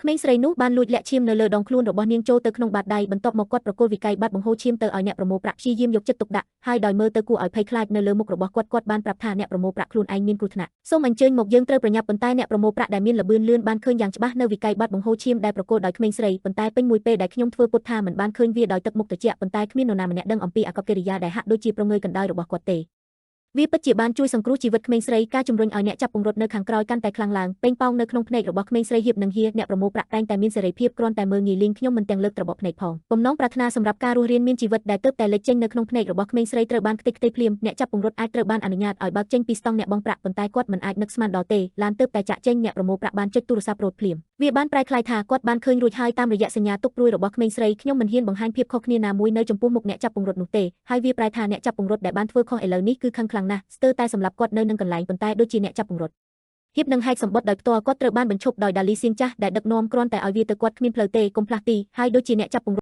ក្មេងស្រីនោះបានលួចលាក់ឈាមនៅលើដងខ្លួនរបស់នាងចូលទៅក្នុងបាតដៃបន្ទាប់មកគាត់ប្រគល់វិក័យបាត់បង្ហូរឈាមទៅឲ្យអ្នកប្រមូលប្រាក់ព្យាយាមយកចិត្តទុកដាក់ហើយដោយមើលទៅគួរឲ្យភ័យខ្លាចនៅលើមុខរបស់គាត់បានប្រាប់ថាអ្នកប្រមូលប្រាក់ខ្លួនឯងមានគ្រោះថ្នាក់សូមអញ្ជើញមកយើងត្រូវប្រញាប់ប៉ុន្តែអ្នកប្រមូលប្រាក់ដែលមានល្បឿនលឿនបានឃើញយ៉ាងច្បាស់នៅវិក័យបាត់បង្ហូរឈាមដែលប្រគល់ដោយក្មេងស្រីប៉ុន្តែពេញមួយពេលដែលខ្ញុំធ្វើពុតថាមិនបានឃើញវាដោយទឹកមុខត្រជាក់ប៉ុន្តែគ្មាននរណាម្នាក់ដឹងអំពីអាកប្បកិរិយាដែលហាក់ដូចជាប្រងើយកណ្ដាលរបស់គាត់ទេវាពិតជាបានជួយសង្គ្រោះជីវិតក្មេងស្រីការជំរុញឲ្យអ្នកចាប់ពង្រត់នៅខាងក្រោយកាន់តែខ្លាំងឡើងពេញប៉ោងនៅក្នុងភ្នែករបស់ក្មេងស្រីហៀបនិងហៀអ្នកប្រមូលប្រាក់តែងតែមានសេរីភាពគ្រាន់តែមើលងាយលេងខ្ញុំមិនទាំងលើកត្របកភ្នែកផងបំណងប្រាថ្នាសម្រាប់ការរស់រានមានជីវិតដែលទើបតែលេចចេញនៅក្នុងភ្នែករបស់ក្មេងស្រីត្រូវបានខ្ទេចខ្ទីភ្លាមអ្នកចាប់ពង្រត់អាចត្រូវបានអនុញ្ញាតឲ្យបើកចេញពីស្តង់អ្នកបង់ប្រាក់ប៉ុន្តែគាត់មិនអាចនឹកស្មានដល់ទេឡានទើបតែចាក់ចេញអ្នកប្រមូលប្រាក់បានចុចទូរស័ព្ទរត់ភ្លាមវាបានប្រែក្លាយថាគាត់បានឃើញរួចហើយតាមរយៈសញ្ញាទុកព្រួយរបស់ក្មេងស្រីខ្ញុំមិនហ៊ានបង្ហាញភាពខុសគ្នាណាមួយនៅចំពោះមុខអ្នកចាប់ពង្រត់នោះទេហើយវាប្រែថាអ្នកចាប់ពង្រត់ដែលបានធ្វើខុសឥឡូវនេះគឺខឹងខ្លាំងណាស់ស្ទើរតែសម្លាប់គាត់នៅនឹងកន្លែងប៉ុន្តែដូចជាអ្នកចាប់ពង្រត់ហៀបនឹងហែកសម្បត្តិដោយផ្ទាល់គាត់ត្រូវបានបញ្ឈប់ដោយដាលីសៀងចាស់ដែលដឹកនាំគ្រាន់តែឲ្យវាទៅគាត់គ្មានផ្លូវទេកុំផ្លាស់ទីហើយដូចជាអ្នកចាប់ពង្រត់